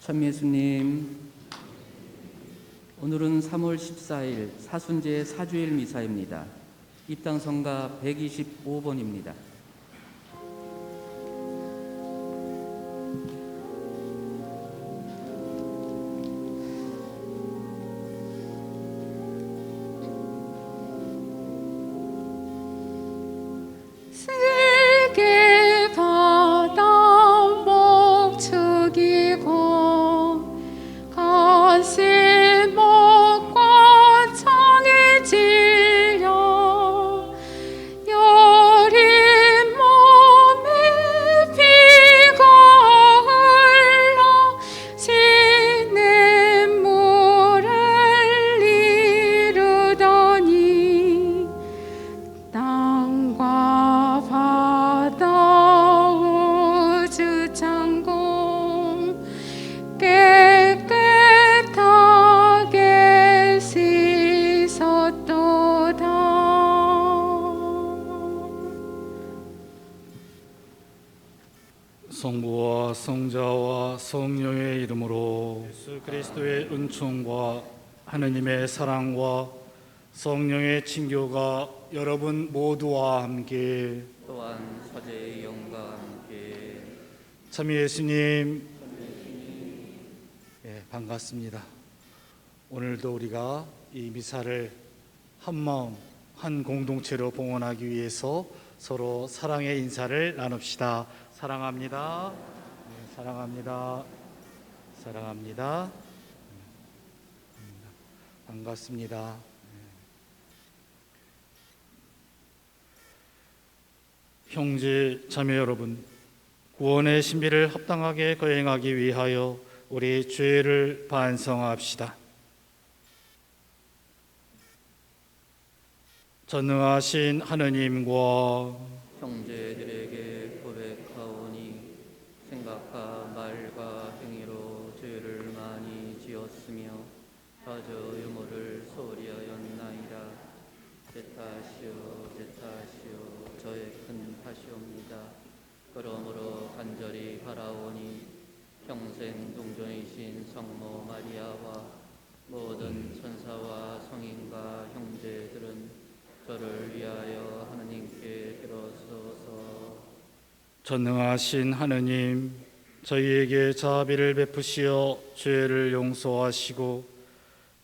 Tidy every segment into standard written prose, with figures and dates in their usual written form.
참 예수님, 오늘은 3월 14일 사순节사주일 미사입니다. 입당성가 125번입니다. 세계 바다 목축이고 가시 목과 창이 질려 여린 몸에 피가 흘러 시냇물을 이루더니 땅과 바다 우주 창공 깨끗하게 씻었도다. 성부와 성자와 성령의 이름으로 예수 그리스도의 은총과 하느님의 사랑과 성령의 친교가 여러분 모두와 함께 또한 서재의 영과 함께 참 예수님, 반갑습니다. 오늘도 우리가 이 미사를 한 마음 한 공동체로 봉헌하기 위해서 서로 사랑의 인사를 나눕시다. 사랑합니다. 사랑합니다. 사랑합니다. 반갑습니다. 형제 자매 여러분, 구원의 신비를 합당하게 거행하기 위하여 우리 죄를 반성합시다. 전능하신 하느님과 형제들에게 고백하오니 생각과 말과 행위로 죄를 많이 지었으며 자저 유모를 소리하였나이다. 제 탓이요 제 탓이요 저의 큰 탓이옵니다. 그러므로 간절히 바라오니 평생 동정이신 성모 마리아와 모든 천사와 성인과 형제들은 저를 위하여 하느님께 빌어서서. 전능하신 하느님, 저희에게 자비를 베푸시어 죄를 용서하시고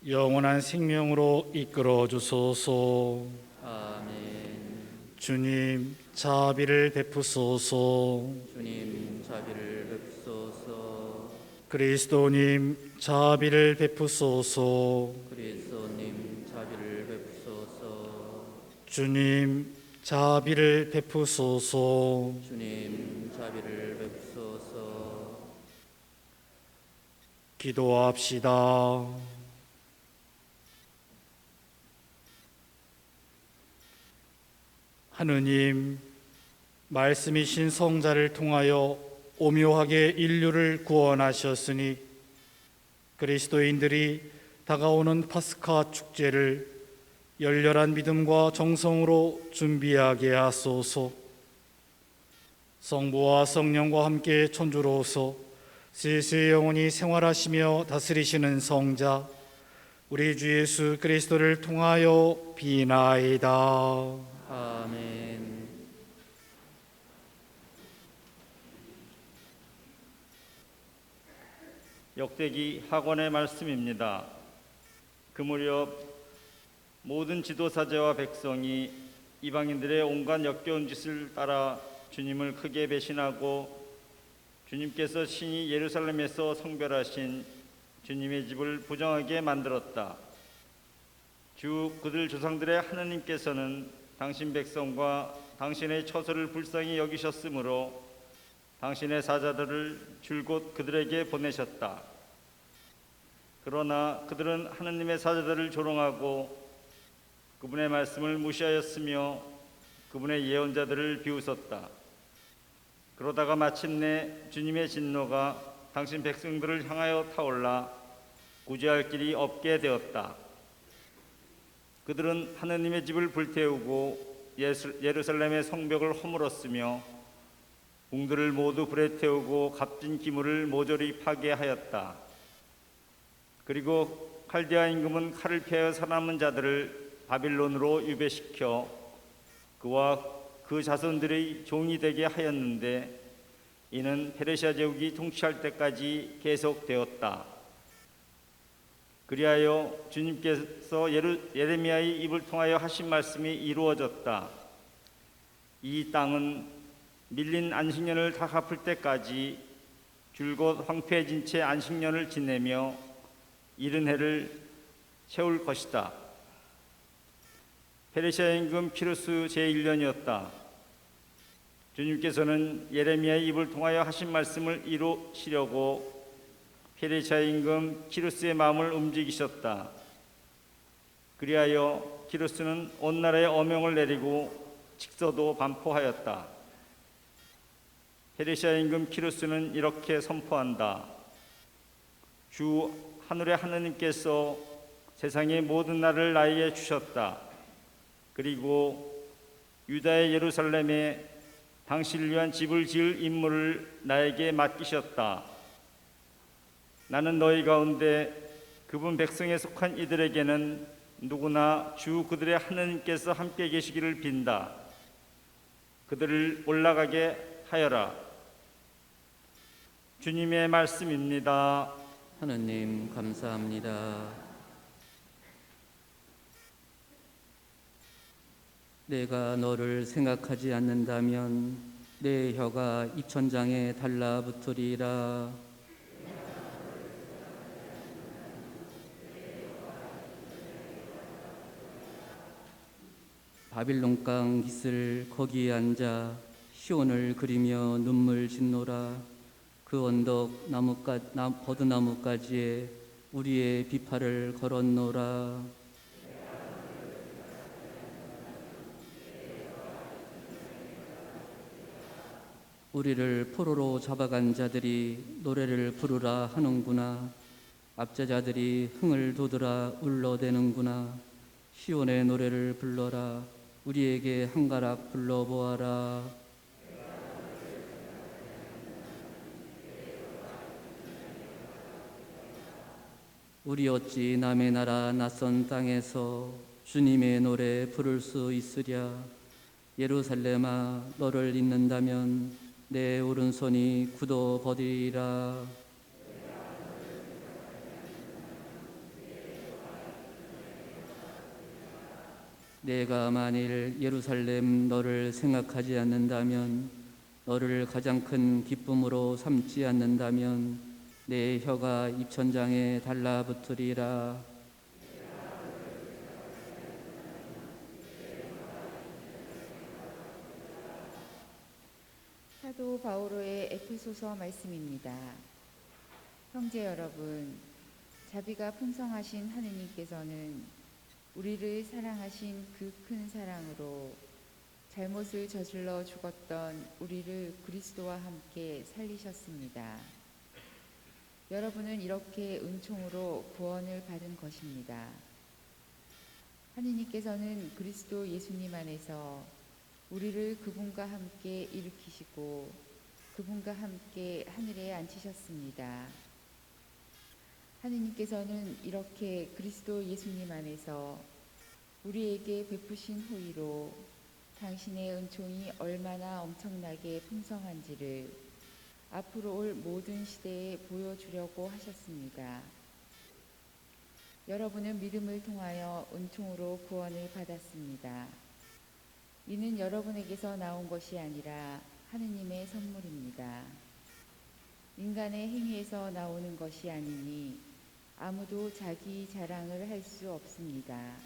영원한 생명으로 이끌어 주소서. 아멘. 주님, 자비를 베푸소서. 주님 자비를 베푸소서. 그리스도님, 자비를 베푸소서. 그리스도님 자비를 베푸소서. 주님, 자비를 베푸소서. 주님 자비를 베푸소서. 기도합시다. 하느님, 말씀이신 성자를 통하여 오묘하게 인류를 구원하셨으니 그리스도인들이 다가오는 파스카 축제를 열렬한 믿음과 정성으로 준비하게 하소서. 성부와 성령과 함께 천주로서 세세 영원히 생활하시며 다스리시는 성자 우리 주 예수 그리스도를 통하여 비나이다. 아멘. 역대기 학원의 말씀입니다. 그 무렵 모든 지도사제와 백성이 이방인들의 온갖 역겨운 짓을 따라 주님을 크게 배신하고 주님께서 신이 예루살렘에서 성별하신 주님의 집을 부정하게 만들었다. 주 그들 조상들의 하느님께서는 당신 백성과 당신의 처소를 불쌍히 여기셨으므로 당신의 사자들을 줄곧 그들에게 보내셨다. 그러나 그들은 하느님의 사자들을 조롱하고 그분의 말씀을 무시하였으며 그분의 예언자들을 비웃었다. 그러다가 마침내 주님의 진노가 당신 백성들을 향하여 타올라 구제할 길이 없게 되었다. 그들은 하느님의 집을 불태우고 예루살렘의 성벽을 허물었으며 궁들을 모두 불에 태우고 값진 기물을 모조리 파괴하였다. 그리고 칼디아 임금은 칼을 피하여 살아남은 자들을 바빌론으로 유배시켜 그와 그 자손들의 종이 되게 하였는데 이는 페르시아 제국이 통치할 때까지 계속되었다. 그리하여 주님께서 예레미야의 입을 통하여 하신 말씀이 이루어졌다. 이 땅은 밀린 안식년을 다 갚을 때까지 줄곧 황폐해진 채 안식년을 지내며 이른 해를 채울 것이다. 페르시아 임금 키루스 제1년이었다. 주님께서는 예레미야의 입을 통하여 하신 말씀을 이루시려고 페르시아 임금 키루스의 마음을 움직이셨다. 그리하여 키루스는 온 나라에 어명을 내리고 직서도 반포하였다. 페르시아 임금 키루스는 이렇게 선포한다. 주 하늘의 하느님께서 세상의 모든 나라를 나에게 주셨다. 그리고 유다의 예루살렘에 당신을 위한 집을 지을 임무를 나에게 맡기셨다. 나는 너희 가운데 그분 백성에 속한 이들에게는 누구나 주 그들의 하느님께서 함께 계시기를 빈다. 그들을 올라가게 하여라. 주님의 말씀입니다. 하느님 감사합니다. 내가 너를 생각하지 않는다면 내 혀가 입천장에 달라붙으리라. 바빌론 강 깃을 거기에 앉아 시온을 그리며 눈물 짓노라. 그 언덕 버드나무가지에 우리의 비파를 걸었노라. 우리를 포로로 잡아간 자들이 노래를 부르라 하는구나. 압제자들이 흥을 돋으라 울러대는구나. 시온의 노래를 불러라. 우리에게 한가락 불러보아라. 우리 어찌 남의 나라 낯선 땅에서 주님의 노래 부를 수 있으랴. 예루살렘아, 너를 잊는다면 내 오른손이 굳어버리리라. 내가 만일 예루살렘 너를 생각하지 않는다면, 너를 가장 큰 기쁨으로 삼지 않는다면 내 혀가 입천장에 달라붙으리라. 사도 바오로의 에페소서 말씀입니다. 형제 여러분, 자비가 풍성하신 하느님께서는 우리를 사랑하신 그 큰 사랑으로 잘못을 저질러 죽었던 우리를 그리스도와 함께 살리셨습니다. 여러분은 이렇게 은총으로 구원을 받은 것입니다. 하느님께서는 그리스도 예수님 안에서 우리를 그분과 함께 일으키시고 그분과 함께 하늘에 앉히셨습니다. 하느님께서는 이렇게 그리스도 예수님 안에서 우리에게 베푸신 후의로 당신의 은총이 얼마나 엄청나게 풍성한지를 앞으로 올 모든 시대에 보여주려고 하셨습니다. 여러분은 믿음을 통하여 은총으로 구원을 받았습니다. 이는 여러분에게서 나온 것이 아니라 하느님의 선물입니다. 인간의 행위에서 나오는 것이 아니니 아무도 자기 자랑을 할 수 없습니다.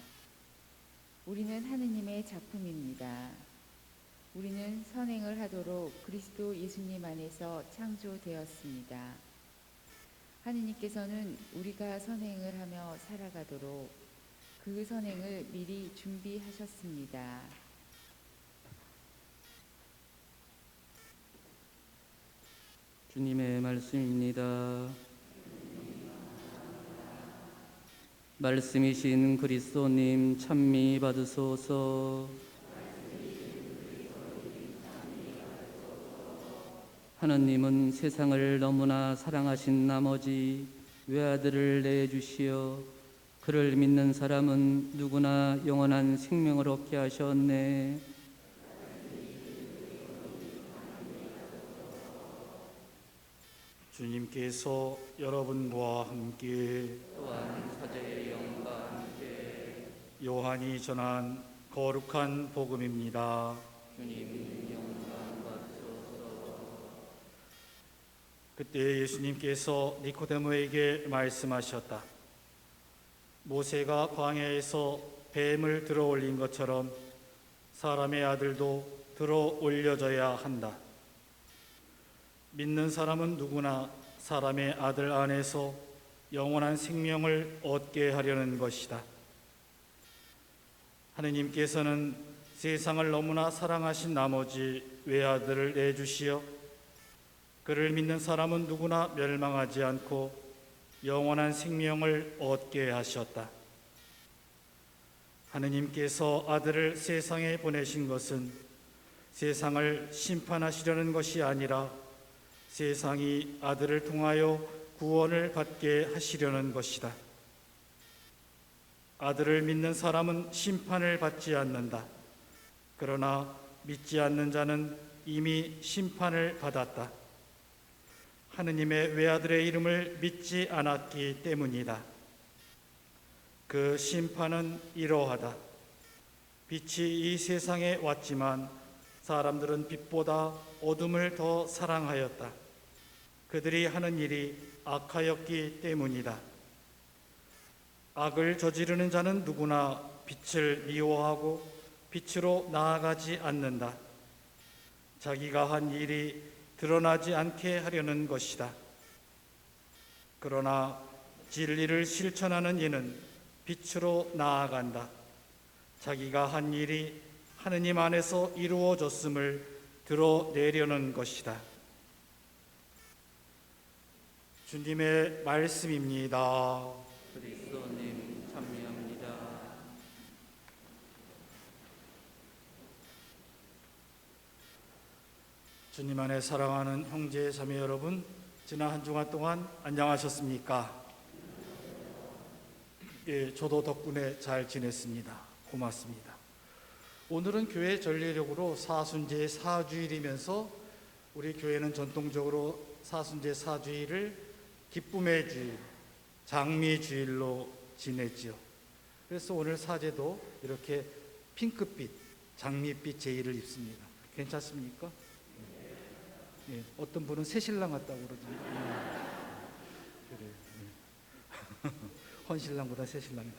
우리는 하느님의 작품입니다. 우리는 선행을 하도록 그리스도 예수님 안에서 창조되었습니다. 하느님께서는 우리가 선행을 하며 살아가도록 그 선행을 미리 준비하셨습니다. 주님의 말씀입니다. 말씀이신 그리스도님 찬미 받으소서. 하느님은 세상을 너무나 사랑하신 나머지 외아들을 내주시어 그를 믿는 사람은 누구나 영원한 생명을 얻게 하셨네. 주님께서 여러분과 함께 또한 사제의 영과 함께 요한이 전한 거룩한 복음입니다. 주님 영광 받소서. 그때 예수님께서 니코데모에게 말씀하셨다. 모세가 광야에서 뱀을 들어 올린 것처럼 사람의 아들도 들어 올려져야 한다. 믿는 사람은 누구나 사람의 아들 안에서 영원한 생명을 얻게 하려는 것이다. 하느님께서는 세상을 너무나 사랑하신 나머지 외아들을 내주시어 그를 믿는 사람은 누구나 멸망하지 않고 영원한 생명을 얻게 하셨다. 하느님께서 아들을 세상에 보내신 것은 세상을 심판하시려는 것이 아니라 세상이 아들을 통하여 구원을 받게 하시려는 것이다. 아들을 믿는 사람은 심판을 받지 않는다. 그러나 믿지 않는 자는 이미 심판을 받았다. 하느님의 외아들의 이름을 믿지 않았기 때문이다. 그 심판은 이러하다. 빛이 이 세상에 왔지만 사람들은 빛보다 어둠을 더 사랑하였다. 그들이 하는 일이 악하였기 때문이다. 악을 저지르는 자는 누구나 빛을 미워하고 빛으로 나아가지 않는다. 자기가 한 일이 드러나지 않게 하려는 것이다. 그러나 진리를 실천하는 이는 빛으로 나아간다. 자기가 한 일이 하느님 안에서 이루어졌음을 드러내려는 것이다. 주님의 말씀입니다. 그리스도님 참여합니다. 주님 안에 사랑하는 형제 자매 여러분, 지난 한 주간 동안 안녕하셨습니까? 예, 저도 덕분에 잘 지냈습니다. 고맙습니다. 오늘은 교회 전례적으로 사순제 사주일이면서 우리 교회는 전통적으로 사순제 사주일을 기쁨의 주일, 장미주일로 지냈지요. 그래서 오늘 사제도 이렇게 핑크빛, 장미빛 제의를 입습니다. 괜찮습니까? 예, 어떤 분은 새신랑 같다고 그러죠. 그래. 헌신랑보다 새신랑이다.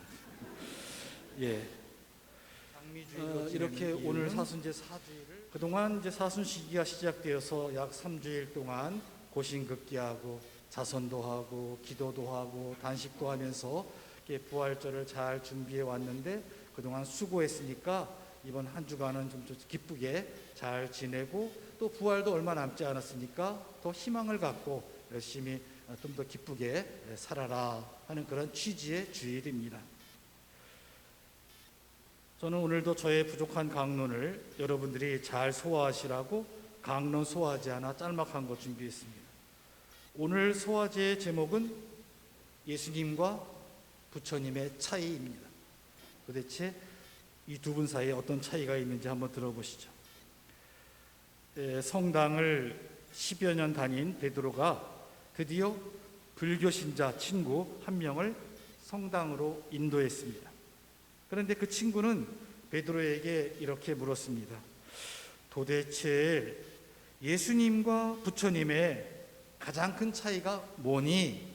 예. 이렇게 오늘 사순제 사주일을 그동안 이제 사순 시기가 시작되어서 약 3주일 동안 고신극기하고 자선도 하고 기도도 하고 단식도 하면서 이렇게 부활절을 잘 준비해 왔는데 그동안 수고했으니까 이번 한 주간은 좀 기쁘게 잘 지내고 또 부활도 얼마 남지 않았으니까 더 희망을 갖고 열심히 좀 더 기쁘게 살아라 하는 그런 취지의 주일입니다. 저는 오늘도 저의 부족한 강론을 여러분들이 잘 소화하시라고 강론 소화제 하나 짤막한 거 준비했습니다. 오늘 소화제의 제목은 예수님과 부처님의 차이입니다. 도대체 이 두 분 사이에 어떤 차이가 있는지 한번 들어보시죠. 성당을 10여 년 다닌 베드로가 드디어 불교 신자 친구 한 명을 성당으로 인도했습니다. 그런데 그 친구는 베드로에게 이렇게 물었습니다. 도대체 예수님과 부처님의 가장 큰 차이가 뭐니?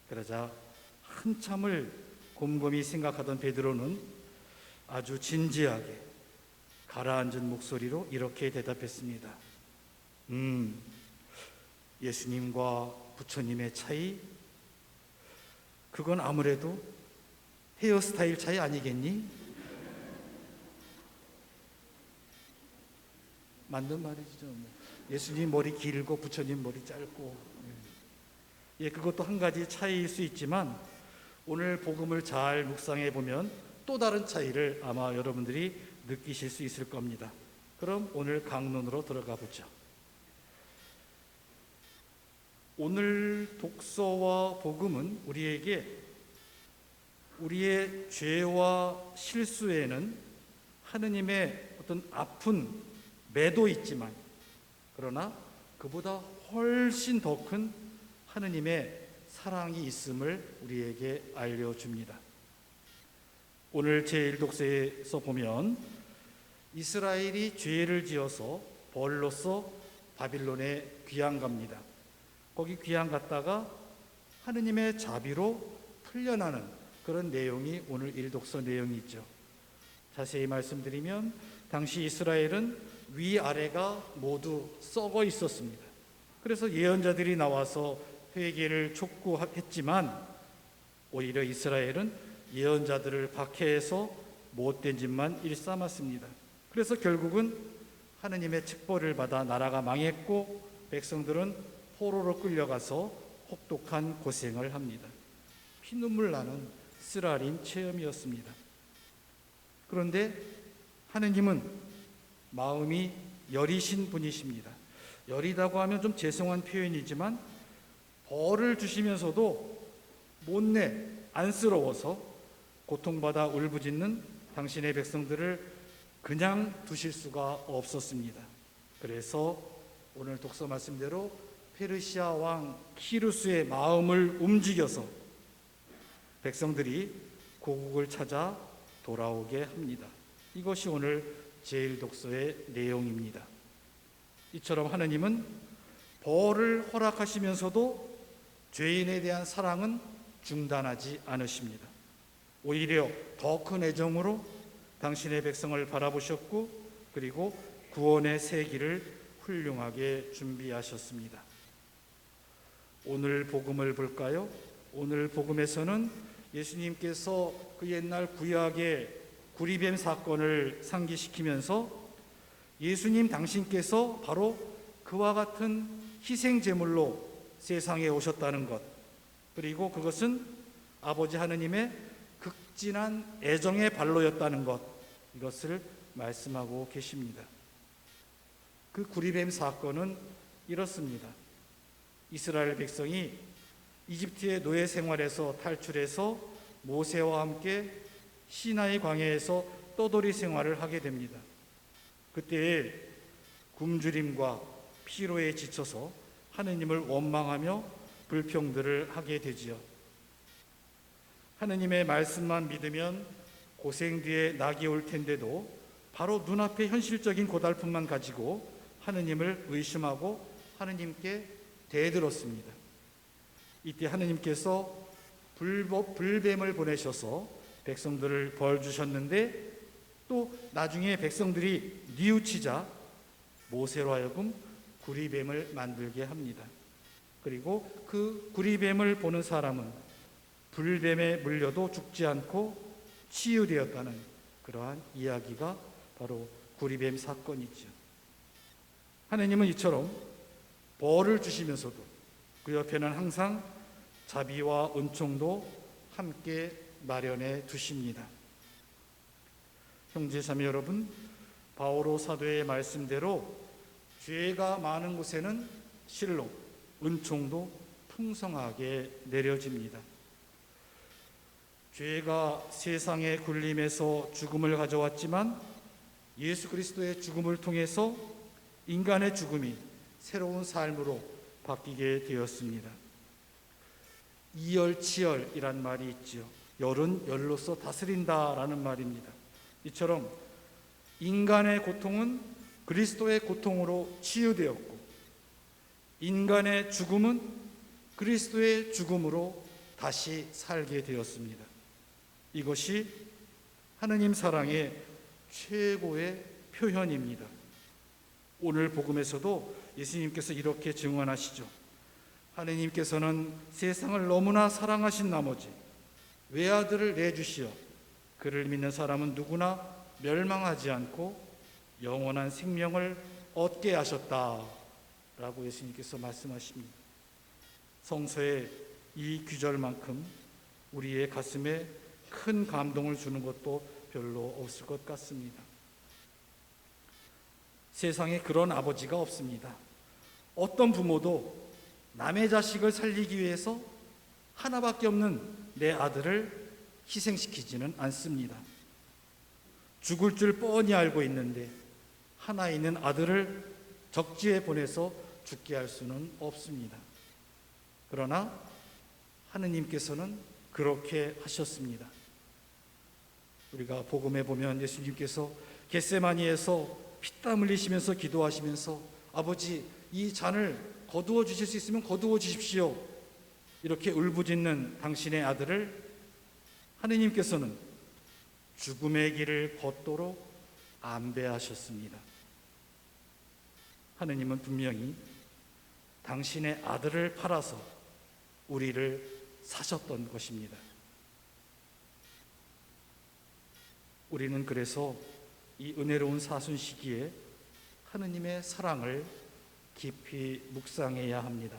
그러자 한참을 곰곰이 생각하던 베드로는 아주 진지하게 가라앉은 목소리로 이렇게 대답했습니다. 예수님과 부처님의 차이? 그건 아무래도 헤어스타일 차이 아니겠니? 맞는 말이죠. 예수님 머리 길고 부처님 머리 짧고. 예, 그것도 한 가지 차이일 수 있지만 오늘 복음을 잘 묵상해 보면 또 다른 차이를 아마 여러분들이 느끼실 수 있을 겁니다. 그럼 오늘 강론으로 들어가 보죠. 오늘 독서와 복음은 우리에게 우리의 죄와 실수에는 하느님의 어떤 아픈 매도 있지만, 그러나 그보다 훨씬 더 큰 하느님의 사랑이 있음을 우리에게 알려줍니다. 오늘 제1독서에서 보면 이스라엘이 죄를 지어서 벌로서 바빌론에 귀양 갑니다. 거기 귀양 갔다가 하느님의 자비로 풀려나는 그런 내용이 오늘 1독서 내용이죠. 자세히 말씀드리면 당시 이스라엘은 위아래가 모두 썩어 있었습니다. 그래서 예언자들이 나와서 회개를 촉구했지만 오히려 이스라엘은 예언자들을 박해해서 못된 짓만 일삼았습니다. 그래서 결국은 하느님의 책벌을 받아 나라가 망했고 백성들은 포로로 끌려가서 혹독한 고생을 합니다. 피눈물 나는 쓰라린 체험이었습니다. 그런데 하느님은 마음이 여리신 분이십니다. 여리다고 하면 좀 죄송한 표현이지만 벌을 주시면서도 못내 안쓰러워서 고통받아 울부짖는 당신의 백성들을 그냥 두실 수가 없었습니다. 그래서 오늘 독서 말씀대로 페르시아 왕 키루스의 마음을 움직여서 백성들이 고국을 찾아 돌아오게 합니다. 이것이 오늘 제1독서의 내용입니다. 이처럼 하느님은 벌을 허락하시면서도 죄인에 대한 사랑은 중단하지 않으십니다. 오히려 더 큰 애정으로 당신의 백성을 바라보셨고 그리고 구원의 새 길을 훌륭하게 준비하셨습니다. 오늘 복음을 볼까요? 오늘 복음에서는 예수님께서 그 옛날 구약의 구리뱀 사건을 상기시키면서 예수님 당신께서 바로 그와 같은 희생제물로 세상에 오셨다는 것, 그리고 그것은 아버지 하느님의 극진한 애정의 발로였다는 것, 이것을 말씀하고 계십니다. 그 구리뱀 사건은 이렇습니다. 이스라엘 백성이 이집트의 노예 생활에서 탈출해서 모세와 함께 시나이 광야에서 떠돌이 생활을 하게 됩니다. 그때에 굶주림과 피로에 지쳐서 하느님을 원망하며 불평들을 하게 되지요. 하느님의 말씀만 믿으면 고생 뒤에 낙이 올 텐데도 바로 눈앞의 현실적인 고달픔만 가지고 하느님을 의심하고 하느님께 대들었습니다. 이때 하느님께서 불뱀을 보내셔서 백성들을 벌 주셨는데 또 나중에 백성들이 뉘우치자 모세로 하여금 구리뱀을 만들게 합니다. 그리고 그 구리뱀을 보는 사람은 불뱀에 물려도 죽지 않고 치유되었다는 그러한 이야기가 바로 구리뱀 사건이죠. 하느님은 이처럼 벌을 주시면서도 그 옆에는 항상 자비와 은총도 함께 마련해 두십니다. 형제자매 여러분, 바오로 사도의 말씀대로 죄가 많은 곳에는 실로 은총도 풍성하게 내려집니다. 죄가 세상의 굴림에서 죽음을 가져왔지만 예수 그리스도의 죽음을 통해서 인간의 죽음이 새로운 삶으로 바뀌게 되었습니다. 이열치열이란 말이 있지요. 열은 열로서 다스린다라는 말입니다. 이처럼 인간의 고통은 그리스도의 고통으로 치유되었고 인간의 죽음은 그리스도의 죽음으로 다시 살게 되었습니다. 이것이 하느님 사랑의 최고의 표현입니다. 오늘 복음에서도 예수님께서 이렇게 증언하시죠. 하느님께서는 세상을 너무나 사랑하신 나머지 외아들을 내주시어 그를 믿는 사람은 누구나 멸망하지 않고 영원한 생명을 얻게 하셨다 라고 예수님께서 말씀하십니다. 성서의 이 규절만큼 우리의 가슴에 큰 감동을 주는 것도 별로 없을 것 같습니다. 세상에 그런 아버지가 없습니다. 어떤 부모도 남의 자식을 살리기 위해서 하나밖에 없는 내 아들을 희생시키지는 않습니다. 죽을 줄 뻔히 알고 있는데 하나 있는 아들을 적지에 보내서 죽게 할 수는 없습니다. 그러나 하느님께서는 그렇게 하셨습니다. 우리가 복음에 보면 예수님께서 겟세마니에서 피땀 흘리시면서 기도하시면서 아버지, 이 잔을 거두어 주실 수 있으면 거두어 주십시오. 이렇게 울부짖는 당신의 아들을 하느님께서는 죽음의 길을 걷도록 안배하셨습니다. 하느님은 분명히 당신의 아들을 팔아서 우리를 사셨던 것입니다. 우리는 그래서 이 은혜로운 사순 시기에 하느님의 사랑을 깊이 묵상해야 합니다.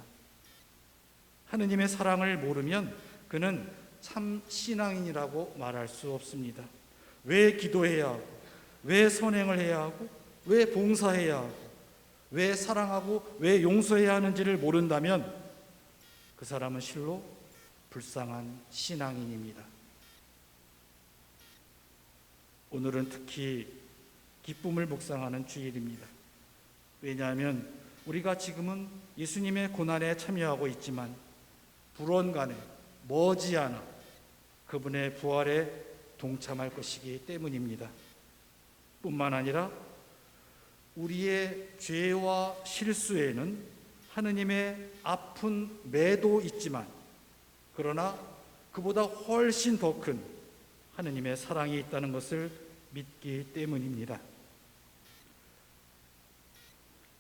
하느님의 사랑을 모르면 그는 참 신앙인이라고 말할 수 없습니다. 왜 기도해야 하고, 왜 선행을 해야 하고, 왜 봉사해야 하고, 왜 사랑하고, 왜 용서해야 하는지를 모른다면 그 사람은 실로 불쌍한 신앙인입니다. 오늘은 특히 기쁨을 묵상하는 주일입니다. 왜냐하면 우리가 지금은 예수님의 고난에 참여하고 있지만 불원간에 머지않아 그분의 부활에 동참할 것이기 때문입니다. 뿐만 아니라 우리의 죄와 실수에는 하느님의 아픈 매도 있지만 그러나 그보다 훨씬 더 큰 하느님의 사랑이 있다는 것을 믿기 때문입니다.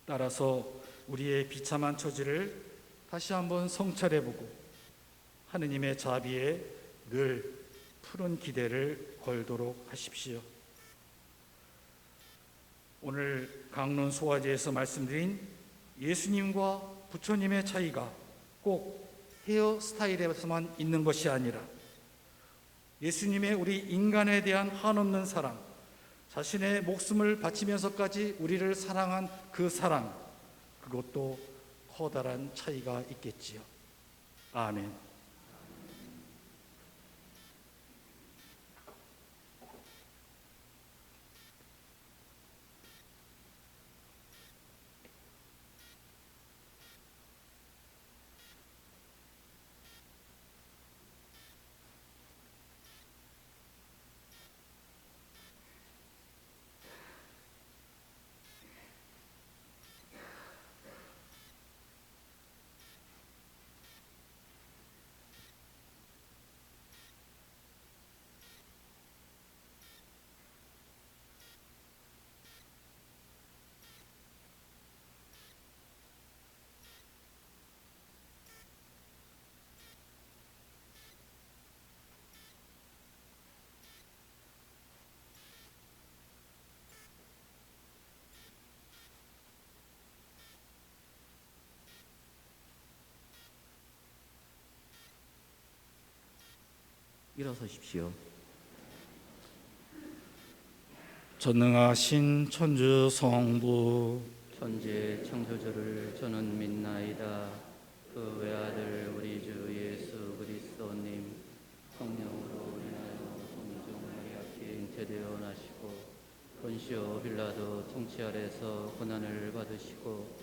따라서 우리의 비참한 처지를 다시 한번 성찰해보고 하느님의 자비에 늘 푸른 기대를 걸도록 하십시오. 오늘 강론 소화제에서 말씀드린 예수님과 부처님의 차이가 꼭 헤어스타일에서만 있는 것이 아니라 예수님의 우리 인간에 대한 한없는 사랑, 자신의 목숨을 바치면서까지 우리를 사랑한 그 사랑, 그것도 커다란 차이가 있겠지요. 아멘. 일어서십시오. 전능하신 천주 성부 천지의 창조주를 저는 믿나이다. 그 외아들 우리 주 예수 그리스도님 성령으로 인하여 성중 마리아께 잉태되어 나시고 본시오 빌라도 통치 아래서 고난을 받으시고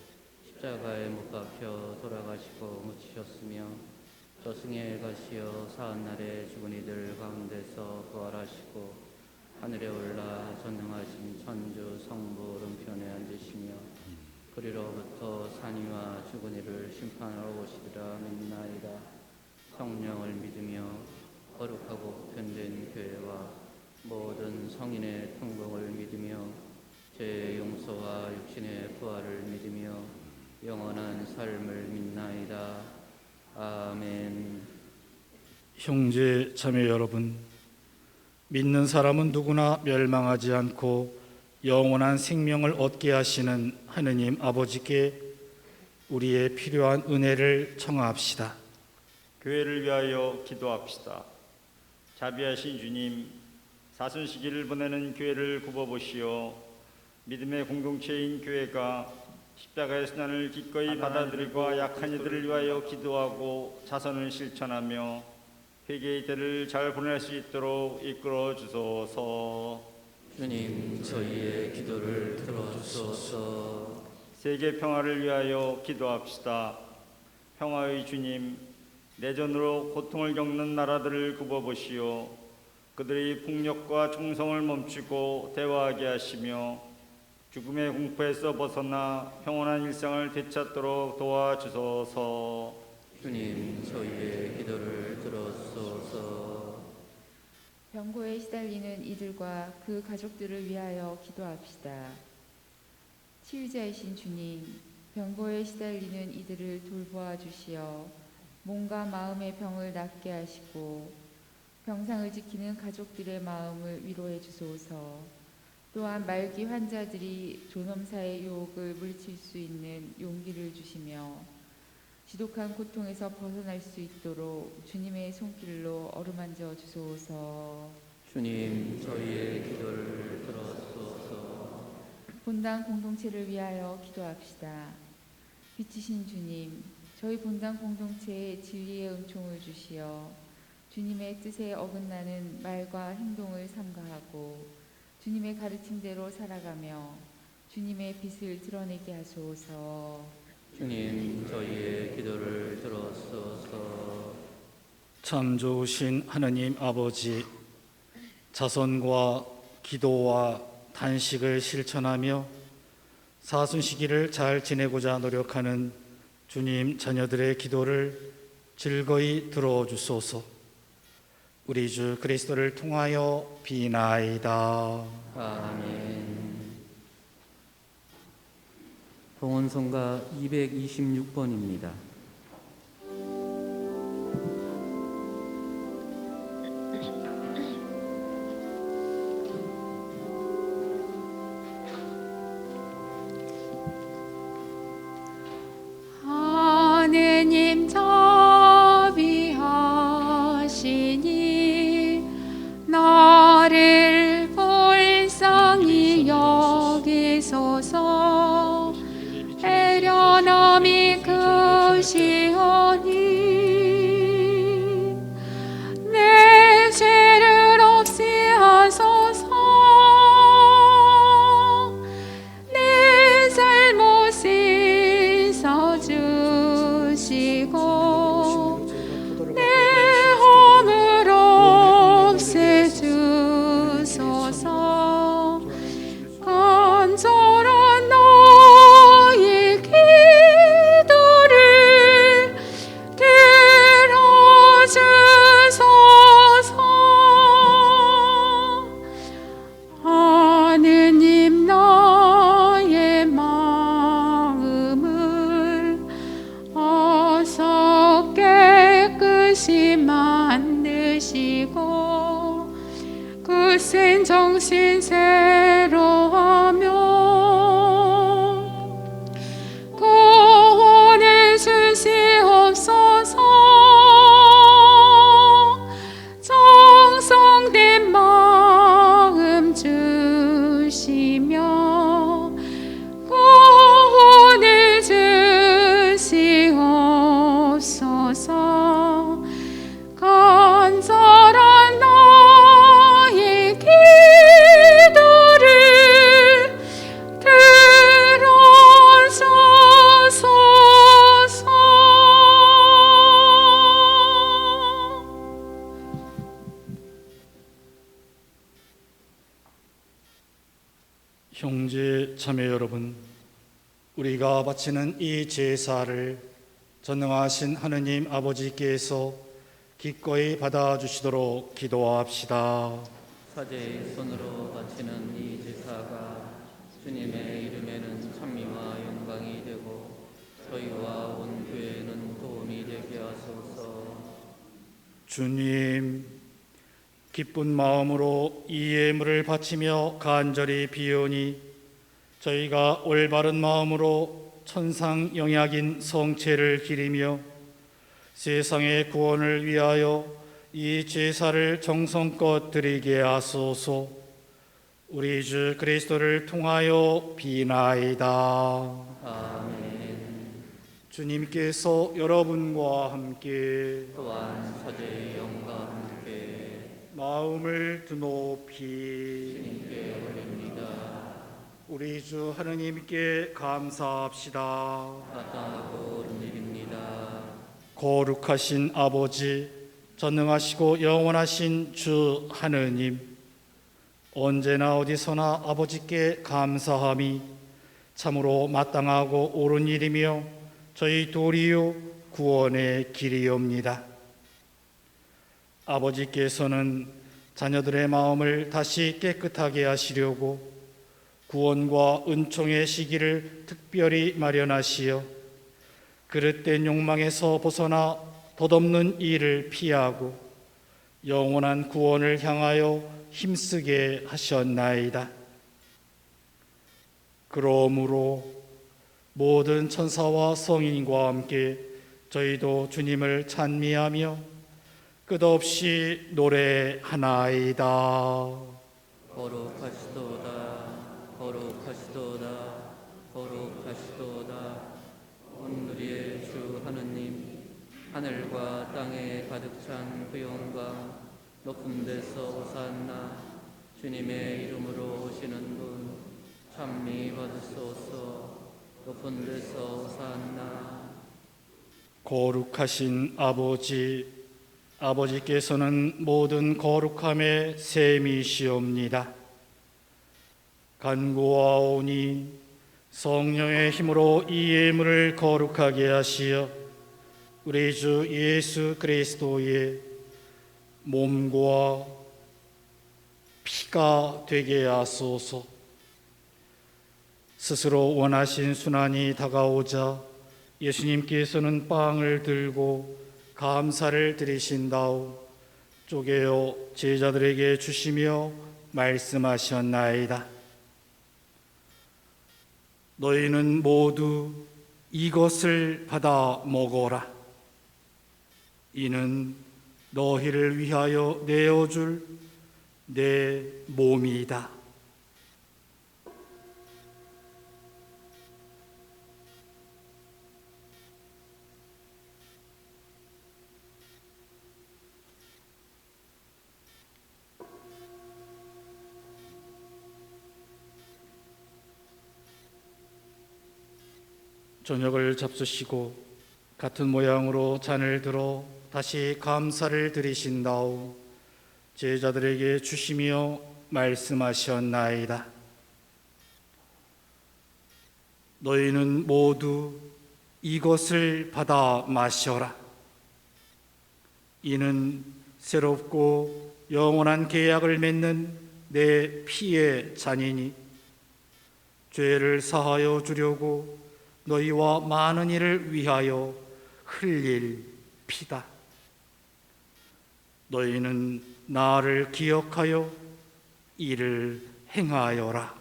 십자가에 못 박혀 돌아가시고 묻히셨으며 저승에 가시어 사흘날에 죽은 이들 가운데서 부활하시고 하늘에 올라 전능하신 천주 성부 오른편에 앉으시며 그리로부터 산이와 죽은 이를 심판하러 오시리라 믿나이다. 성령을 믿으며 거룩하고 보편된 교회와 모든 성인의 통공을 믿으며 죄의 용서와 육신의 부활을 믿으며 영원한 삶을 믿나이다. 아멘. 형제 자매 여러분, 믿는 사람은 누구나 멸망하지 않고 영원한 생명을 얻게 하시는 하느님 아버지께 우리의 필요한 은혜를 청하합시다. 교회를 위하여 기도합시다. 자비하신 주님, 사순 시기를 보내는 교회를 굽어보시어 믿음의 공동체인 교회가 십자가의 순환을 기꺼이 받아들이고 약한 이들을 위하여 기도하고 자선을 실천하며 회개의 때를 잘 보낼 수 있도록 이끌어 주소서. 주님, 저희의 기도를 들어주소서. 세계 평화를 위하여 기도합시다. 평화의 주님, 내전으로 고통을 겪는 나라들을 굽어보시오. 그들의 폭력과 총성을 멈추고 대화하게 하시며 죽음의 공포에서 벗어나 평온한 일상을 되찾도록 도와주소서. 주님, 저희의 기도를 들어주소서. 병고에 시달리는 이들과 그 가족들을 위하여 기도합시다. 치유자이신 주님, 병고에 시달리는 이들을 돌보아 주시어 몸과 마음의 병을 낫게 하시고 병상을 지키는 가족들의 마음을 위로해 주소서. 또한 말기 환자들이 존엄사의 유혹을 물리칠 수 있는 용기를 주시며 지독한 고통에서 벗어날 수 있도록 주님의 손길로 어루만져 주소서. 주님, 저희의 기도를 들어주소서. 본당 공동체를 위하여 기도합시다. 빛이신 주님, 저희 본당 공동체에 진리의 은총을 주시어 주님의 뜻에 어긋나는 말과 행동을 삼가하고 주님의 가르침대로 살아가며 주님의 빛을 드러내게 하소서. 주님, 저희의 기도를 들어주소서. 참 좋으신 하느님 아버지, 자선과 기도와 단식을 실천하며 사순시기를 잘 지내고자 노력하는 주님 자녀들의 기도를 즐거이 들어주소서. 우리 주 그리스도를 통하여 비나이다. 아멘. 봉헌송가 226번입니다. 하느님 자비하시니 나를 불쌍히 여기소서. 애련함이 크시오니 내 죄를 없이 하소서. 내 잘못 씻어주시고 내 허물 없애주소서. 간절한 너의 기도를 들어주소서. 하느님, 나의 마음을 어서 깨끗이 만드시고 굳센 정신 새로 하며 구원을 주시옵소서. 정성된 마음 주시며 구원을 주시옵소서. 간절한 나의 기도를 들어주소서. 형제 자매 여러분, 우리가 바치는 이 제사를 전능하신 하느님 아버지께서 기꺼이 받아주시도록 기도합시다. 사제의 손으로 바치는 이 제사가 주님의 이름에는 찬미와 영광이 되고 저희와 온 교회는 도움이 되게 하소서. 주님, 기쁜 마음으로 이 예물을 바치며 간절히 비오니 저희가 올바른 마음으로 천상 영약인 성체를 기리며 세상의 구원을 위하여 이 제사를 정성껏 드리게 하소서. 우리 주 그리스도를 통하여 비나이다. 아멘. 주님께서 여러분과 함께 또한 사제의 영과 함께 마음을 드높이 주님께 올립니다. 우리 주 하느님께 감사합시다. 마땅하고 옳은 일입니다. 거룩하신 아버지, 전능하시고 영원하신 주 하느님, 언제나 어디서나 아버지께 감사함이 참으로 마땅하고 옳은 일이며 저희 도리요 구원의 길이옵니다. 아버지께서는 자녀들의 마음을 다시 깨끗하게 하시려고 구원과 은총의 시기를 특별히 마련하시어 그릇된 욕망에서 벗어나 덧없는 일을 피하고 영원한 구원을 향하여 힘쓰게 하셨나이다. 그러므로 모든 천사와 성인과 함께 저희도 주님을 찬미하며 끝없이 노래하나이다. 거룩하시도다, 거룩하시도다, 거룩하시도다. 온누리의 주 하느님, 하늘과 땅에 가득 찬 그 영광, 높은 데서 호산나. 주님의 이름으로 오시는 분 찬미 받으소서. 높은 데서 호산나. 거룩하신 아버지께서는 모든 거룩함의 셈이시옵니다. 간구하오니 성령의 힘으로 이 예물을 거룩하게 하시어 우리 주 예수 그리스도의 몸과 피가 되게 하소서. 스스로 원하신 순환이 다가오자 예수님께서는 빵을 들고 감사를 드리신 다음 쪼개어 제자들에게 주시며 말씀하셨나이다. 너희는 모두 이것을 받아 먹어라. 이는 너희를 위하여 내어줄 내 몸이다. 저녁을 잡수시고 같은 모양으로 잔을 들어 다시 감사를 드리신 다음 제자들에게 주시며 말씀하셨나이다. 너희는 모두 이것을 받아 마셔라. 이는 새롭고 영원한 계약을 맺는 내 피의 잔이니 죄를 사하여 주려고 너희와 많은 이를 위하여 흘릴 피다. 너희는 나를 기억하여 이를 행하여라.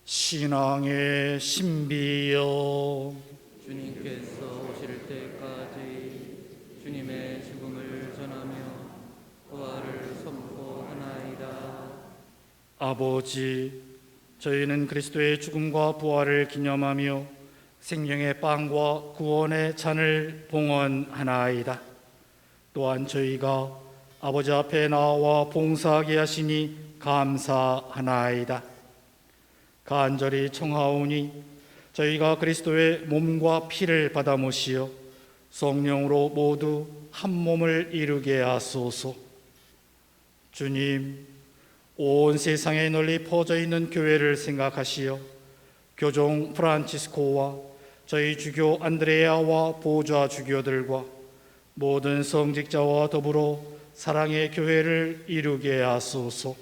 신앙의 신비여, 주님께서 오실 때까지 주님의 죽음을 전하며 부활을 선포하나이다. 아버지, 저희는 그리스도의 죽음과 부활을 기념하며 생명의 빵과 구원의 잔을 봉헌하나이다. 또한 저희가 아버지 앞에 나와 봉사하게 하시니 감사하나이다. 간절히 청하오니 저희가 그리스도의 몸과 피를 받아 모시어 성령으로 모두 한 몸을 이루게 하소서. 주님, 온 세상에 널리 퍼져 있는 교회를 생각하시어 교종 프란치스코와 저희 주교 안드레아와 보좌 주교들과 모든 성직자와 더불어 사랑의 교회를 이루게 하소서.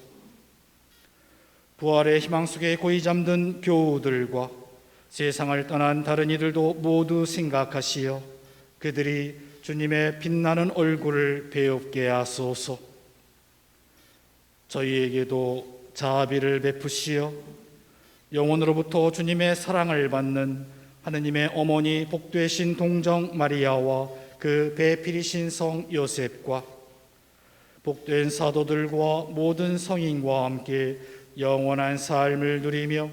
부활의 희망 속에 고이 잠든 교우들과 세상을 떠난 다른 이들도 모두 생각하시어 그들이 주님의 빛나는 얼굴을 배웁게 하소서. 저희에게도 자비를 베푸시어 영원으로부터 주님의 사랑을 받는 하느님의 어머니 복되신 동정 마리아와 그 배필이신 성 요셉과 복된 사도들과 모든 성인과 함께 영원한 삶을 누리며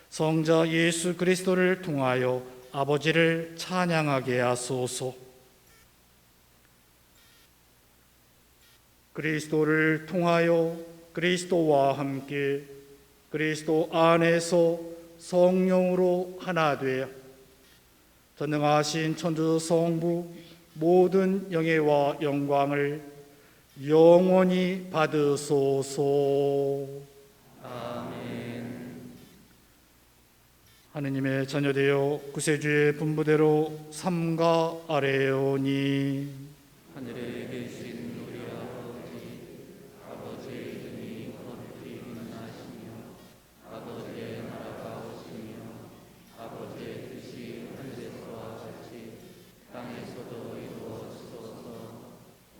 성자 예수 그리스도를 통하여 아버지를 찬양하게 하소서. 그리스도를 통하여 그리스도와 함께 그리스도 안에서 성령으로 하나 되어 전능하신 천주 성부 모든 영예와 영광을 영원히 받으소서. 아멘. 하느님의 자녀되어 구세주의 분부대로 삼가 아뢰오니 하늘에 계신 우리 아버지의 이름이 거룩히 빛나시며 아버지의 나라가 오시며 아버지의 뜻이 하늘에서와 같이 땅에서도 이루어지소서.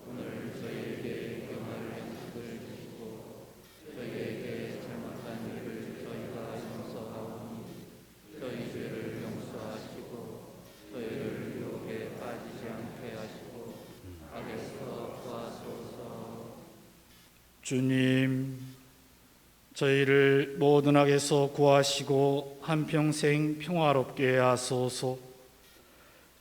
오늘 저희에게 영원한 양식을 주시고 저희에게 잘못한 일을 저희가 용서하오니 저희 죄를 용서하시고 저희를 유혹에 빠지지 않게 하시고 악에서 구하소서. 주님, 저희를 모든 악에서 구하시고 한평생 평화롭게 하소서.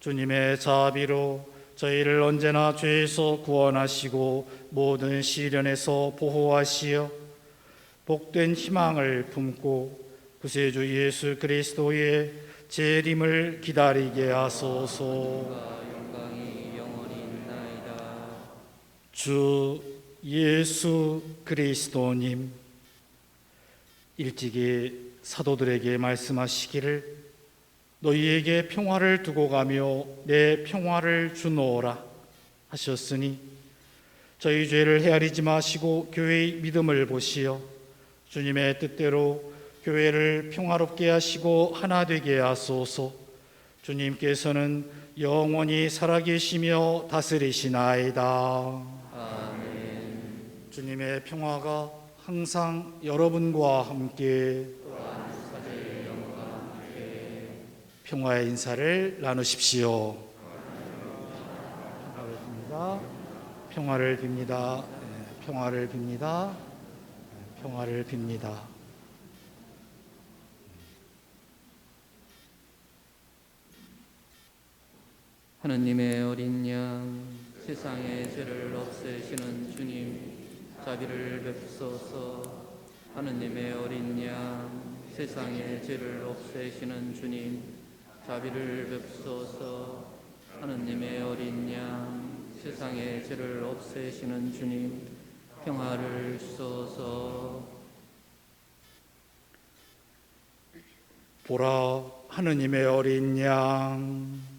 주님의 자비로 저희를 언제나 죄에서 구원하시고 모든 시련에서 보호하시어 복된 희망을 품고 구세주 예수 그리스도의 재림을 기다리게 하소서. 영광이 영원히 있나이다. 주 예수 그리스도님, 일찍이 사도들에게 말씀하시기를 너희에게 평화를 두고 가며 내 평화를 주노라 하셨으니 저희 죄를 헤아리지 마시고 교회의 믿음을 보시어 주님의 뜻대로 교회를 평화롭게 하시고 하나 되게 하소서. 주님께서는 영원히 살아계시며 다스리시나이다. 아멘. 주님의 평화가 항상 여러분과 함께 평화의 인사를 나누십시오. 평화를 빕니다. 평화를 빕니다. 평화를 빕니다. 하느님의 어린 양, 세상의 죄를 없애시는 주님, 자비를 베푸소서. 하느님의 어린 양, 세상의 죄를 없애시는 주님, 자비를 베푸소서. 하느님의 어린 양, 세상의 죄를 없애시는 주님, 평화를 주소서. 보라, 하느님의 어린 양,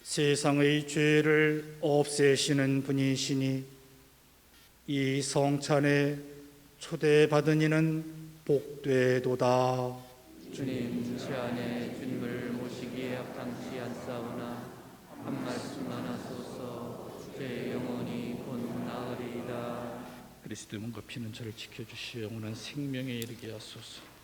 세상의 죄를 없애시는 분이시니 이 성찬에 초대받은 이는 복되도다. 주님, 제 안에 주님을 모시기에 합당치 않사오나 한 말씀만 하소서. 제 영혼이 곧 나으리이다. 그리스도의 몸과 피는 저를 지켜주시어 영원한 생명에 이르게 하소서.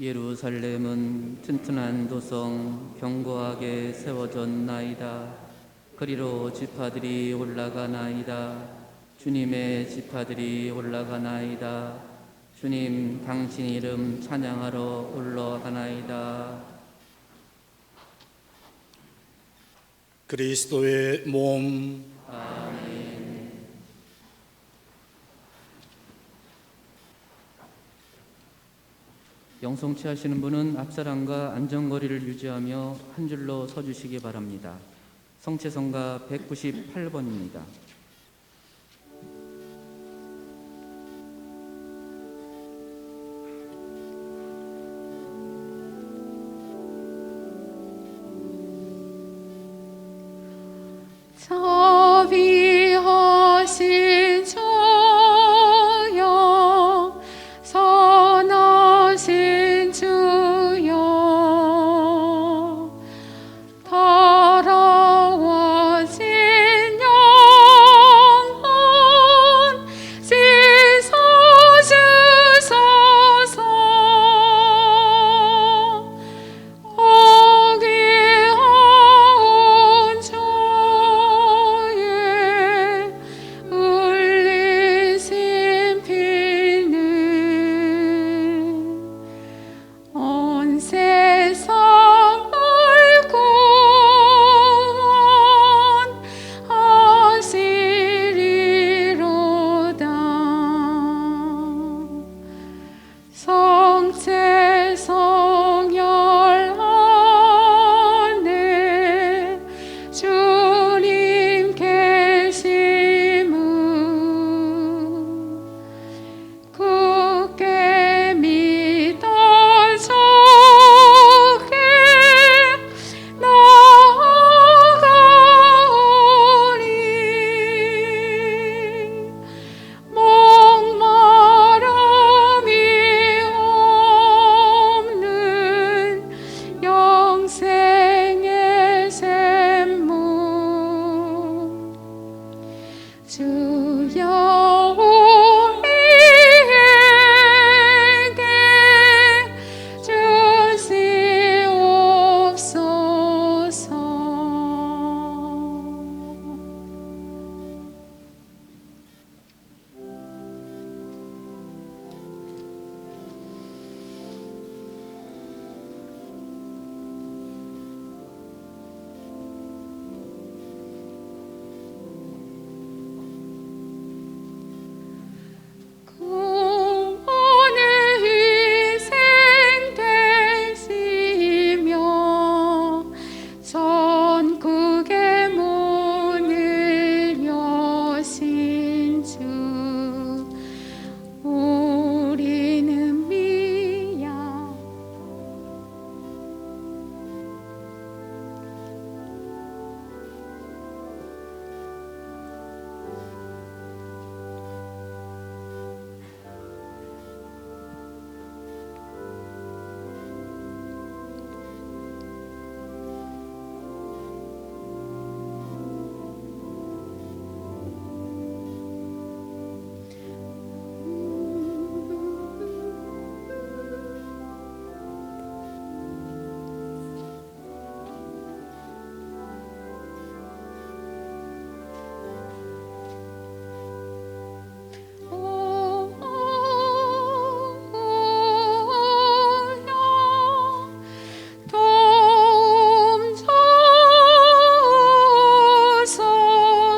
예루살렘은 튼튼한 도성 견고하게 세워졌나이다. 그리로 지파들이 올라가나이다. 주님의 지파들이 올라가나이다. 주님, 당신 이름 찬양하러 올라가나이다. 그리스도의 몸, 아멘. 영성치 하시는 분은 앞사람과 안전거리를 유지하며 한 줄로 서주시기 바랍니다. 성체성가 198번입니다. 자비하신 저 주여 우리에게 주시옵소서. 구원의 희생 되시며 전국의 문을 여신 주 우리는 미야 도움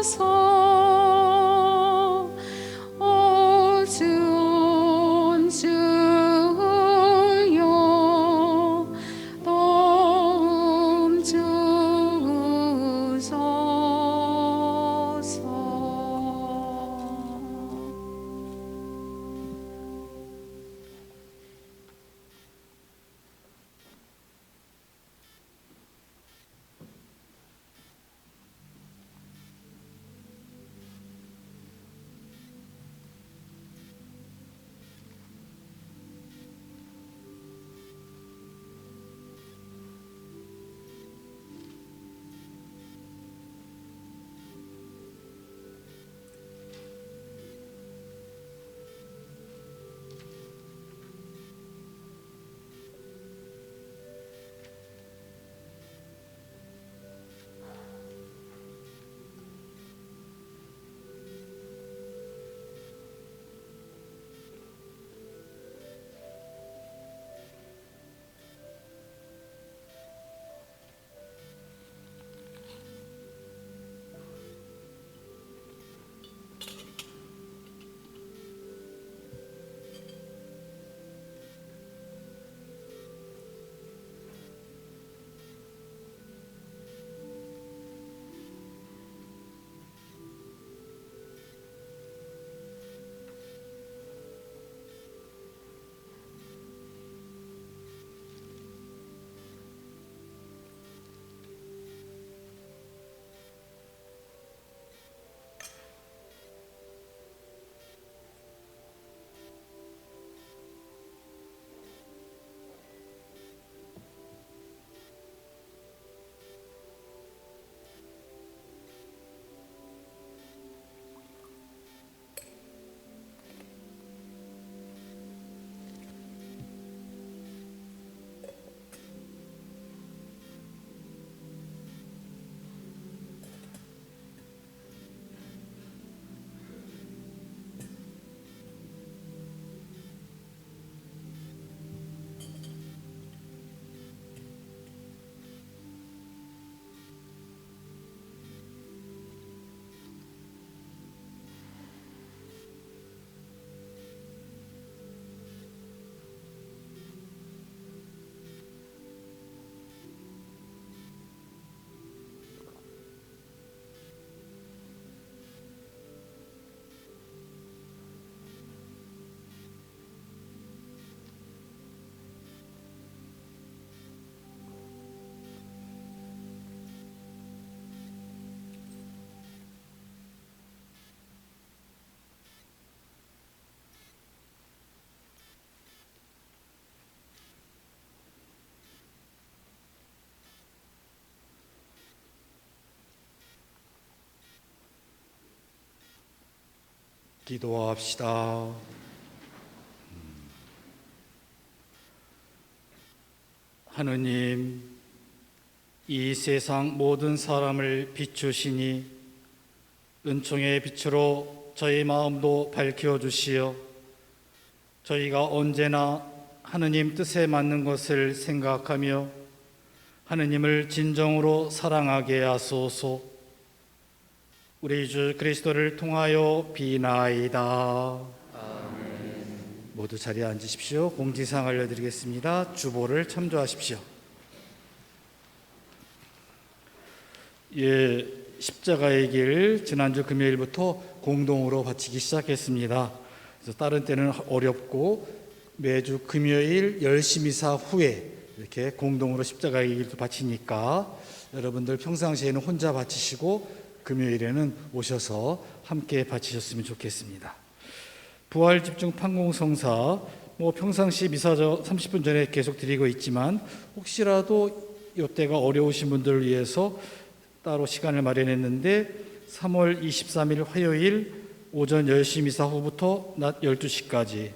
주소서. 오 주온 주여 도움 주소서. 기도합시다. 하느님, 이 세상 모든 사람을 비추시니 은총의 빛으로 저희 마음도 밝혀주시어 저희가 언제나 하느님 뜻에 맞는 것을 생각하며 하느님을 진정으로 사랑하게 하소서. 우리 주 그리스도를 통하여 비나이다. 모두 자리에 앉으십시오. 공지사항 알려드리겠습니다. 주보를 참조하십시오. 예, 십자가의 길 지난주 금요일부터 공동으로 바치기 시작했습니다. 그래서 다른 때는 어렵고 매주 금요일 10시 미사 후에 이렇게 공동으로 십자가의 길도 바치니까 여러분들 평상시에는 혼자 바치시고 금요일에는 오셔서 함께 바치셨으면 좋겠습니다. 부활 집중 판공성사 평상시 미사 30분 전에 계속 드리고 있지만 혹시라도 이때가 어려우신 분들을 위해서 따로 시간을 마련했는데 3월 23일 화요일 오전 10시 미사 후부터 낮 12시까지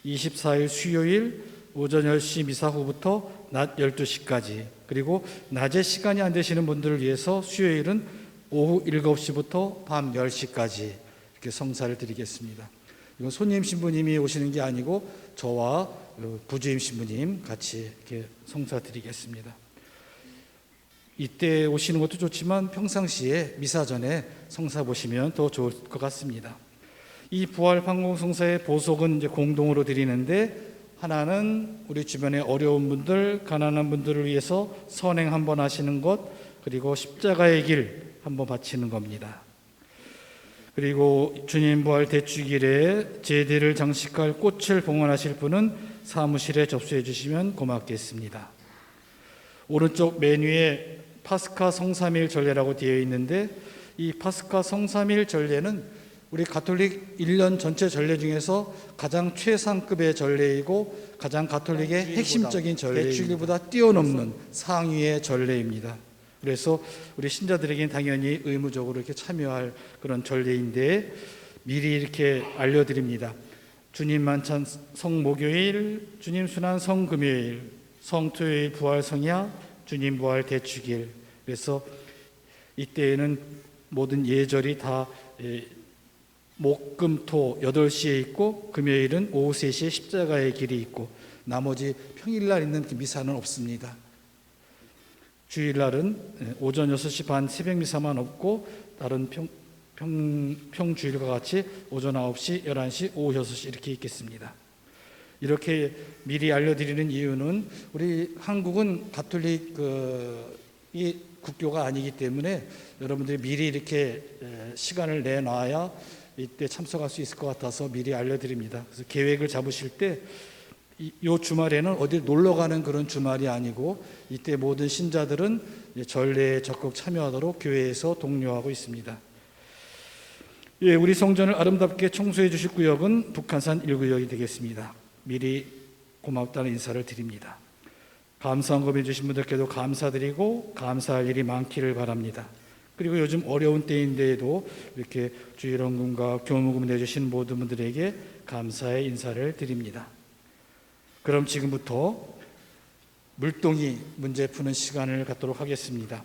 24일 수요일 오전 10시 미사 후부터 낮 12시까지 그리고 낮에 시간이 안 되시는 분들을 위해서 수요일은 오후 7시부터 밤 10시까지 이렇게 성사를 드리겠습니다. 이건 손님 신부님이 오시는 게 아니고 저와 부주임 신부님 같이 이렇게 성사 드리겠습니다. 이때 오시는 것도 좋지만 평상시에 미사 전에 성사 보시면 더 좋을 것 같습니다. 이 부활 판공성사의 보석은 이제 공동으로 드리는데 하나는 우리 주변에 어려운 분들, 가난한 분들을 위해서 선행 한번 하시는 것, 그리고 십자가의 길 한번 바치는 겁니다. 그리고 주님 부활 대축일에 제대를 장식할 꽃을 봉헌하실 분은 사무실에 접수해 주시면 고맙겠습니다. 오른쪽 메뉴에 파스카 성삼일 전례라고 되어 있는데 이 파스카 성삼일 전례는 우리 가톨릭 1년 전체 전례 중에서 가장 최상급의 전례이고 가장 가톨릭의 핵심적인 전례입니다. 대축일보다 뛰어넘는 상위의 전례입니다. 그래서 우리 신자들에게는 당연히 의무적으로 이렇게 참여할 그런 전례인데 미리 이렇게 알려드립니다. 주님 만찬 성목요일, 주님 순환 성금요일, 성토요일 부활 성야, 주님 부활 대축일. 그래서 이때에는 모든 예절이 다 목, 금, 토 8시에 있고 금요일은 오후 3시에 십자가의 길이 있고 나머지 평일날 있는 미사는 없습니다. 주일날은 오전 6시 반 새벽 미사만 없고 다른 평주일과 같이 오전 9시, 11시, 오후 6시 이렇게 있겠습니다. 이렇게 미리 알려드리는 이유는 우리 한국은 가톨릭 이 국교가 아니기 때문에 여러분들이 미리 이렇게 시간을 내놔야 이때 참석할 수 있을 것 같아서 미리 알려드립니다. 그래서 계획을 잡으실 때 이 주말에는 어디 놀러 가는 그런 주말이 아니고 이때 모든 신자들은 전례에 적극 참여하도록 교회에서 독려하고 있습니다. 예, 우리 성전을 아름답게 청소해 주실 구역은 북한산 1구역이 되겠습니다. 미리 고맙다는 인사를 드립니다. 감사헌금 해주신 분들께도 감사드리고 감사할 일이 많기를 바랍니다. 그리고 요즘 어려운 때인데에도 이렇게 주일헌금과 교무금 내주신 모든 분들에게 감사의 인사를 드립니다. 그럼 지금부터 물동이 문제 푸는 시간을 갖도록 하겠습니다.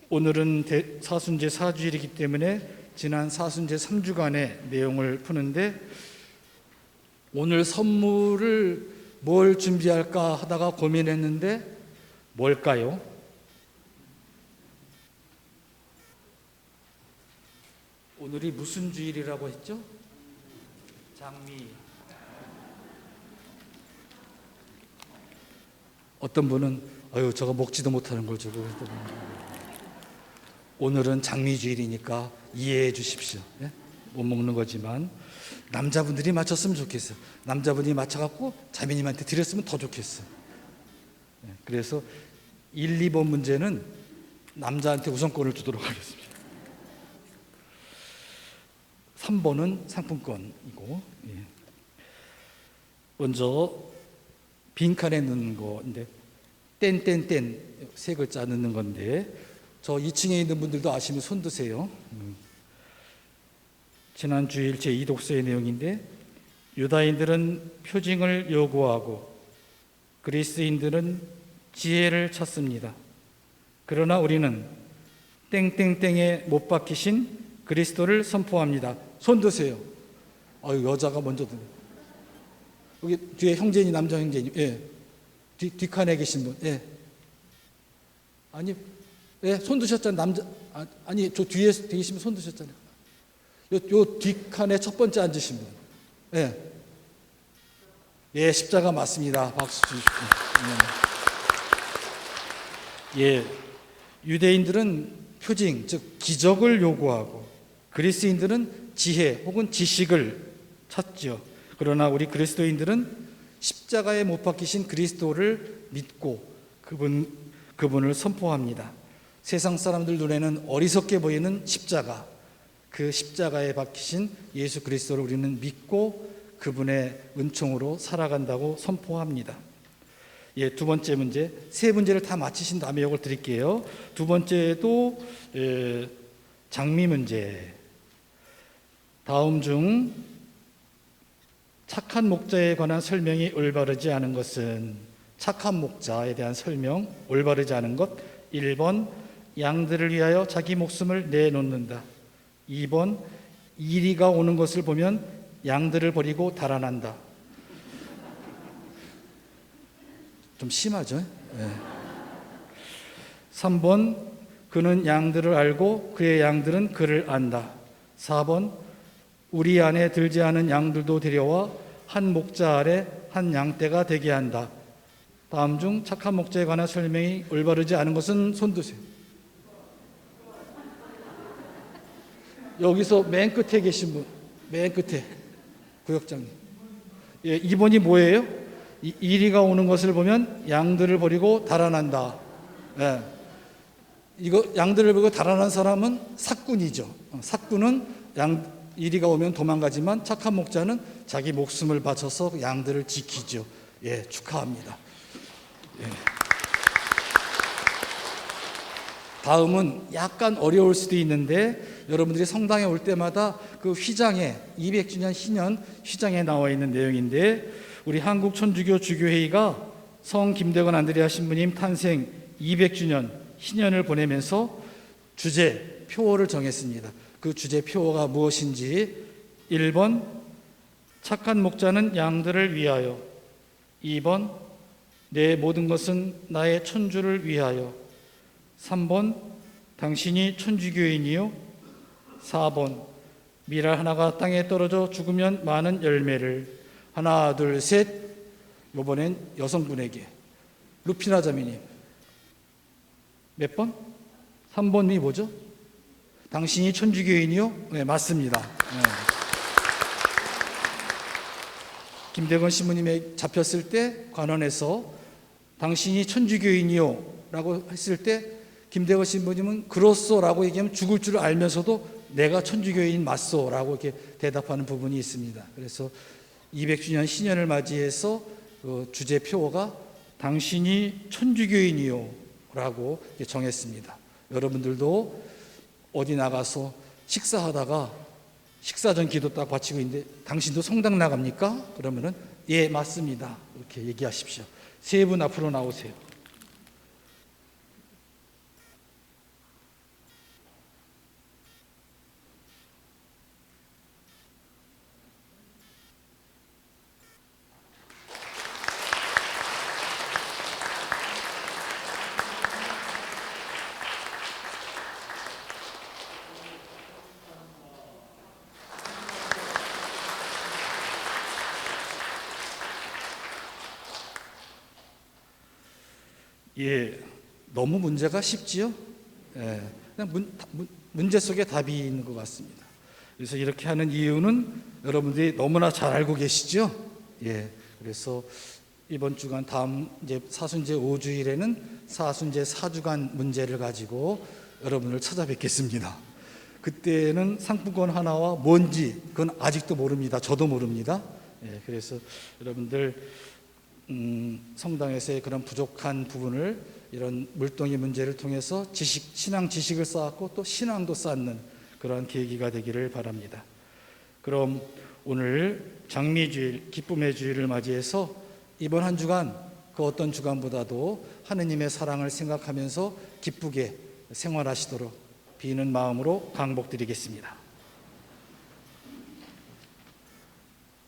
오늘은 사순제 4주일이기 때문에 지난 사순제 3주간의 내용을 푸는데 오늘 선물을 뭘 준비할까 하다가 고민했는데 뭘까요? 오늘이 무슨 주일이라고 했죠? 장미. 어떤 분은 저거 먹지도 못하는 걸 주고 오늘은 장미주일이니까 이해해 주십시오. 예? 못 먹는 거지만 남자분들이 맞췄으면 좋겠어요. 남자분이 맞춰갖고 자매님한테 드렸으면 더 좋겠어요. 예, 그래서 1, 2번 문제는 남자한테 우선권을 주도록 하겠습니다. 3번은 상품권이고 예. 먼저 빈칸에 넣는 거인데 땡땡땡 세 글자 넣는 건데 저 2층에 있는 분들도 아시면 손 드세요. 지난 주일 제2독서의 내용인데, 유다인들은 표징을 요구하고 그리스인들은 지혜를 찾습니다. 그러나 우리는 땡땡땡에 못 박히신 그리스도를 선포합니다. 손 드세요. 여자가 먼저 드네. 여기 뒤에 형제님, 남자 형제님, 예. 뒷칸에 계신 분, 예. 아니, 예, 손 드셨잖아요. 남자, 아니, 저 뒤에 계신 분 손 드셨잖아요. 요 뒷칸에 첫 번째 앉으신 분, 예. 예, 십자가 맞습니다. 박수 주십시오. 예. 유대인들은 표징, 즉 기적을 요구하고 그리스인들은 지혜 혹은 지식을 찾죠. 그러나 우리 그리스도인들은 십자가에 못 박히신 그리스도를 믿고 그분을 선포합니다. 세상 사람들 눈에는 어리석게 보이는 십자가, 그 십자가에 박히신 예수 그리스도를 우리는 믿고 그분의 은총으로 살아간다고 선포합니다. 예, 두 번째 문제, 세 문제를 다 마치신 다음에 이걸 드릴게요. 두 번째도 장미 문제. 다음 중 착한 목자에 관한 설명이 올바르지 않은 것은, 착한 목자에 대한 설명, 올바르지 않은 것. 1번, 양들을 위하여 자기 목숨을 내놓는다. 2번, 이리가 오는 것을 보면 양들을 버리고 달아난다. 좀 심하죠? 네. 3번, 그는 양들을 알고 그의 양들은 그를 안다. 4번, 우리 안에 들지 않은 양들도 데려와 한 목자 아래 한 양떼가 되게 한다. 다음 중 착한 목자에 관한 설명이 올바르지 않은 것은 손 드세요. 여기서 맨 끝에 계신 분, 맨 끝에 구역장님. 예, 2번이 뭐예요? 이리가 오는 것을 보면 양들을 버리고 달아난다. 예. 이거 양들을 버리고 달아난 사람은 삭군이죠. 삭군은 이리가 오면 도망가지만 착한 목자는 자기 목숨을 바쳐서 양들을 지키죠. 예, 축하합니다. 예. 다음은 약간 어려울 수도 있는데, 여러분들이 성당에 올 때마다 그 휘장에 200주년 희년 휘장에 나와 있는 내용인데, 우리 한국 천주교 주교회의가 성 김대건 안드레아 신부님 탄생 200주년 희년을 보내면서 주제 표어를 정했습니다. 그 주제 표어가 무엇인지, 1번 착한 목자는 양들을 위하여, 2번 내 모든 것은 나의 천주를 위하여, 3번 당신이 천주교인이요, 4번 밀알 하나가 땅에 떨어져 죽으면 많은 열매를. 하나 둘 셋. 이번엔 여성분에게. 루피나 자매님 몇 번? 3번이 뭐죠? 당신이 천주교인이요? 네, 맞습니다. 네. 김대건 신부님이 잡혔을 때 관원에서 당신이 천주교인이요? 라고 했을 때 김대건 신부님은 그렇소 라고 얘기하면 죽을 줄 알면서도 내가 천주교인 맞소 라고 이렇게 대답하는 부분이 있습니다. 그래서 200주년 신년을 맞이해서 주제 표어가 당신이 천주교인이요 라고 정했습니다. 여러분들도 어디 나가서 식사하다가 식사 전 기도 딱 바치고 있는데 당신도 성당 나갑니까? 그러면은 예, 맞습니다. 이렇게 얘기하십시오. 세 분 앞으로 나오세요. 예, 너무 문제가 쉽지요? 예, 그냥 문제 속에 답이 있는 것 같습니다. 그래서 이렇게 하는 이유는 여러분들이 너무나 잘 알고 계시죠? 예, 그래서 이번 주간 다음 이제 사순제 5주일에는 사순제 4주간 문제를 가지고 여러분을 찾아뵙겠습니다. 그때는 상품권 하나와 뭔지 그건 아직도 모릅니다. 저도 모릅니다. 예, 그래서 여러분들 성당에서의 그런 부족한 부분을 이런 물동이 문제를 통해서 신앙 지식을 쌓았고 또 신앙도 쌓는 그러한 계기가 되기를 바랍니다. 그럼 오늘 장미주일, 기쁨의 주일을 맞이해서 이번 한 주간 그 어떤 주간보다도 하느님의 사랑을 생각하면서 기쁘게 생활하시도록 비는 마음으로 강복드리겠습니다.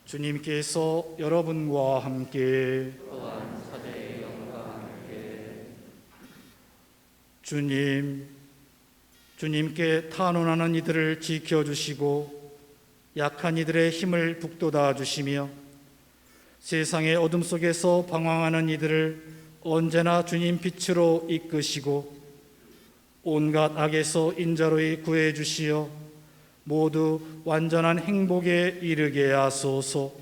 주님께서 여러분과 함께 또한 사제의 영과 함께 주님께 탄원하는 이들을 지켜주시고 약한 이들의 힘을 북돋아 주시며 세상의 어둠 속에서 방황하는 이들을 언제나 주님 빛으로 이끄시고 온갖 악에서 인자로이 구해 주시어 모두 완전한 행복에 이르게 하소서.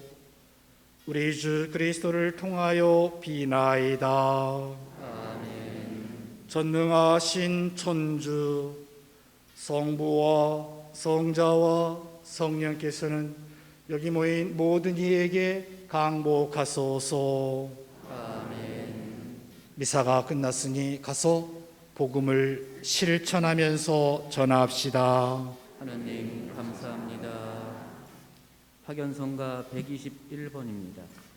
우리 주 그리스도를 통하여 비나이다. 아멘. 전능하신 천주 성부와 성자와 성령께서는 여기 모인 모든 이에게 강복하소서. 아멘. 미사가 끝났으니 가서 복음을 실천하면서 전합시다. 하느님 감사합니다. 파견성가 121번입니다.